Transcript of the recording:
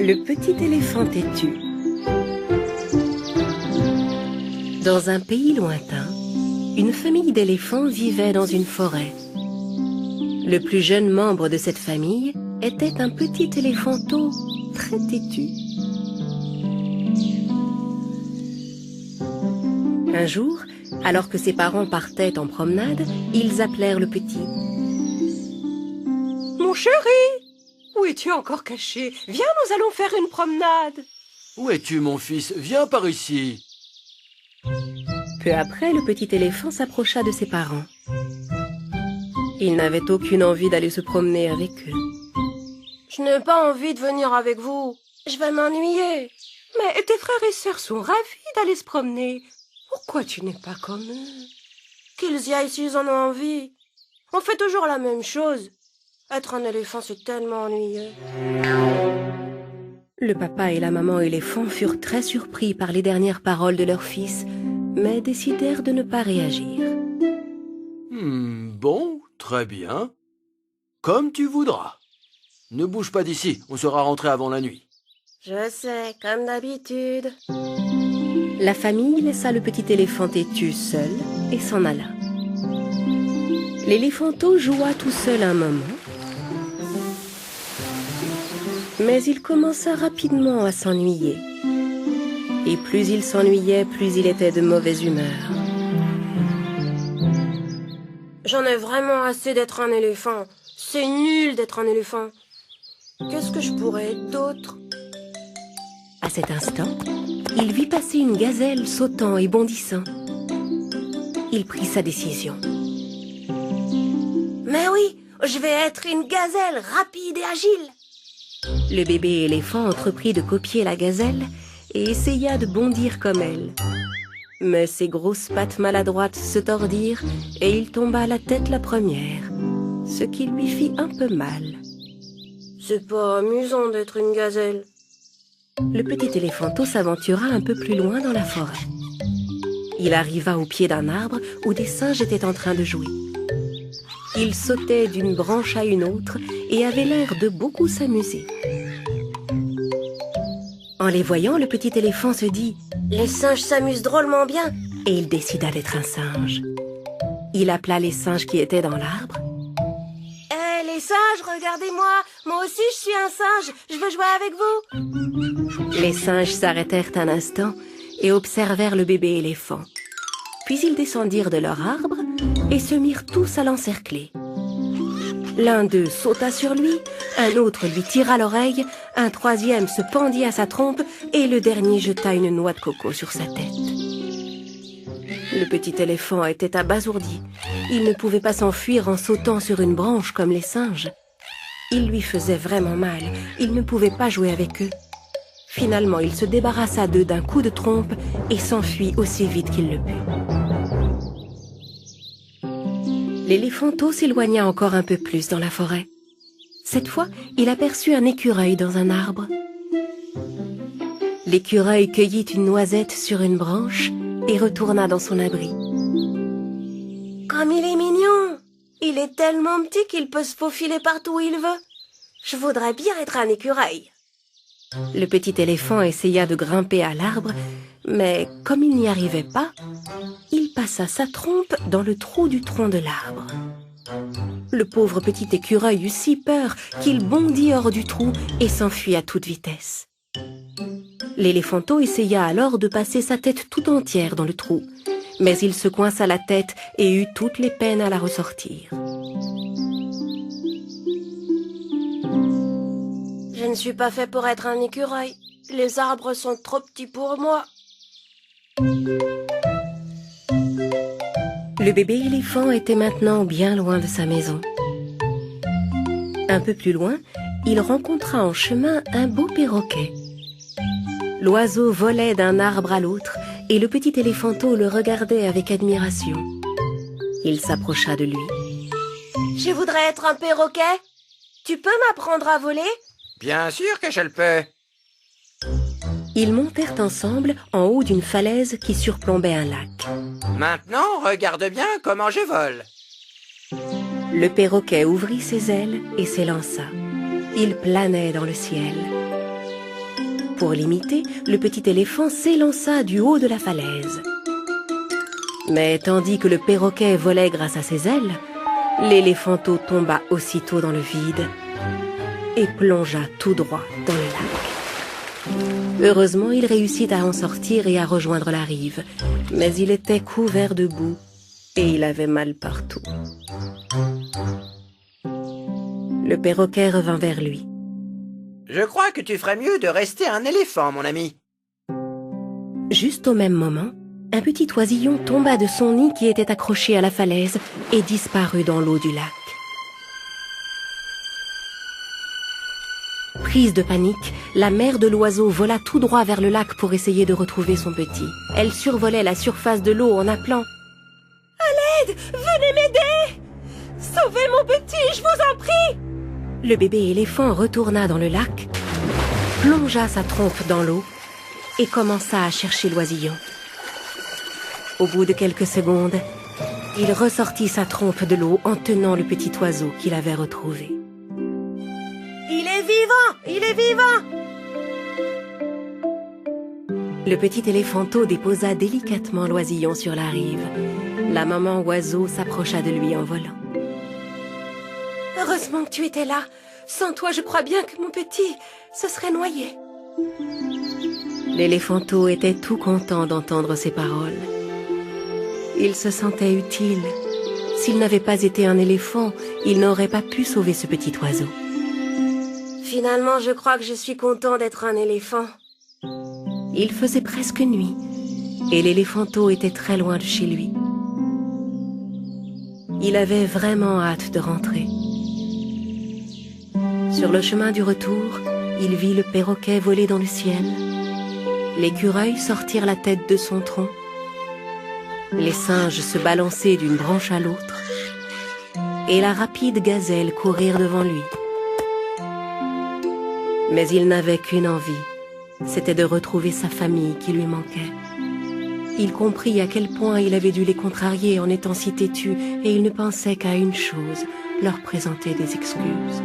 Le petit éléphant têtu. Dans un pays lointain, une famille d'éléphants vivait dans une forêt. Le plus jeune membre de cette famille était un petit éléphanteau très têtu. Un jour, alors que ses parents partaient en promenade, ils appelèrent le petit. « Mon chéri, où es-tu encore caché? Viens, nous allons faire une promenade. »« Où es-tu, mon fils? Viens par ici. » Peu après, le petit éléphant s'approcha de ses parents. Il n'avait aucune envie d'aller se promener avec eux. « Je n'ai pas envie de venir avec vous. Je vais m'ennuyer. »« Mais tes frères et sœurs sont ravis d'aller se promener. Pourquoi tu n'es pas comme eux? Qu'ils y aillent s'ils en ont envie. On fait toujours la même chose. Être un éléphant, c'est tellement ennuyeux. » Le papa et la maman éléphant furent très surpris par les dernières paroles de leur fils, mais décidèrent de ne pas réagir. Bon, très bien. Comme tu voudras. Ne bouge pas d'ici, on sera rentré avant la nuit. Je sais, comme d'habitude. La famille laissa le petit éléphant têtu seul et s'en alla. L'éléphanteau joua tout seul un moment, mais il commença rapidement à s'ennuyer. Et plus il s'ennuyait, plus il était de mauvaise humeur. J'en ai vraiment assez d'être un éléphant. C'est nul d'être un éléphant. Qu'est-ce que je pourrais être d'autre? À cet instant, il vit passer une gazelle sautant et bondissant. Il prit sa décision. Mais oui, je vais être une gazelle rapide et agile. Le bébé éléphant entreprit de copier la gazelle et essaya de bondir comme elle. Mais ses grosses pattes maladroites se tordirent et il tomba la tête la première, ce qui lui fit un peu mal. C'est pas amusant d'être une gazelle. Le petit éléphanteau s'aventura un peu plus loin dans la forêt. Il arriva au pied d'un arbre où des singes étaient en train de jouer. Ils sautaient d'une branche à une autre et avaient l'air de beaucoup s'amuser. En les voyant, le petit éléphant se dit « Les singes s'amusent drôlement bien !» et il décida d'être un singe. Il appela les singes qui étaient dans l'arbre. « Hé, les singes, regardez-moi! Moi aussi, je suis un singe! Je veux jouer avec vous !» Les singes s'arrêtèrent un instant et observèrent le bébé éléphant. Puis ils descendirent de leur arbre et se mirent tous à l'encercler. L'un d'eux sauta sur lui, un autre lui tira l'oreille, un troisième se pendit à sa trompe et le dernier jeta une noix de coco sur sa tête. Le petit éléphant était abasourdi. Il ne pouvait pas s'enfuir en sautant sur une branche comme les singes. Il lui faisait vraiment mal. Il ne pouvait pas jouer avec eux. Finalement, il se débarrassa d'eux d'un coup de trompe et s'enfuit aussi vite qu'il le put. L'éléphanteau s'éloigna encore un peu plus dans la forêt. Cette fois, il aperçut un écureuil dans un arbre. L'écureuil cueillit une noisette sur une branche et retourna dans son abri. Comme il est mignon! Il est tellement petit qu'il peut se faufiler partout où il veut. Je voudrais bien être un écureuil. Le petit éléphant essaya de grimper à l'arbre, mais comme il n'y arrivait pas, il passa sa trompe dans le trou du tronc de l'arbre. Le pauvre petit écureuil eut si peur qu'il bondit hors du trou et s'enfuit à toute vitesse. L'éléphanteau essaya alors de passer sa tête tout entière dans le trou, mais il se coinça la tête et eut toutes les peines à la ressortir. Je ne suis pas fait pour être un écureuil. Les arbres sont trop petits pour moi. Le bébé éléphant était maintenant bien loin de sa maison. Un peu plus loin, il rencontra en chemin un beau perroquet. L'oiseau volait d'un arbre à l'autre et le petit éléphanteau le regardait avec admiration. Il s'approcha de lui. « Je voudrais être un perroquet. Tu peux m'apprendre à voler ?» « Bien sûr que je le peux. » Ils montèrent ensemble en haut d'une falaise qui surplombait un lac. « Maintenant, regarde bien comment je vole. » Le perroquet ouvrit ses ailes et s'élança. Il planait dans le ciel. Pour l'imiter, le petit éléphant s'élança du haut de la falaise. Mais tandis que le perroquet volait grâce à ses ailes, l'éléphanteau tomba aussitôt dans le vide et plongea tout droit dans le lac. Heureusement, il réussit à en sortir et à rejoindre la rive, mais il était couvert de boue et il avait mal partout. Le perroquet revint vers lui. Je crois que tu ferais mieux de rester un éléphant, mon ami. Juste au même moment, un petit oisillon tomba de son nid qui était accroché à la falaise et disparut dans l'eau du lac. Prise de panique, la mère de l'oiseau vola tout droit vers le lac pour essayer de retrouver son petit. Elle survolait la surface de l'eau en appelant « À l'aide! Venez m'aider! Sauvez mon petit, je vous en prie !» Le bébé éléphant retourna dans le lac, plongea sa trompe dans l'eau et commença à chercher l'oisillon. Au bout de quelques secondes, il ressortit sa trompe de l'eau en tenant le petit oiseau qu'il avait retrouvé. Il est vivant! Il est vivant! Le petit éléphanteau déposa délicatement l'oisillon sur la rive. La maman oiseau s'approcha de lui en volant. Heureusement que tu étais là. Sans toi, je crois bien que mon petit se serait noyé. L'éléphanteau était tout content d'entendre ces paroles. Il se sentait utile. S'il n'avait pas été un éléphant, il n'aurait pas pu sauver ce petit oiseau. Finalement, je crois que je suis content d'être un éléphant. Il faisait presque nuit, et l'éléphanteau était très loin de chez lui. Il avait vraiment hâte de rentrer. Sur le chemin du retour, il vit le perroquet voler dans le ciel, l'écureuil sortir la tête de son tronc, les singes se balancer d'une branche à l'autre, et la rapide gazelle courir devant lui. Mais il n'avait qu'une envie, c'était de retrouver sa famille qui lui manquait. Il comprit à quel point il avait dû les contrarier en étant si têtu, et il ne pensait qu'à une chose, leur présenter des excuses.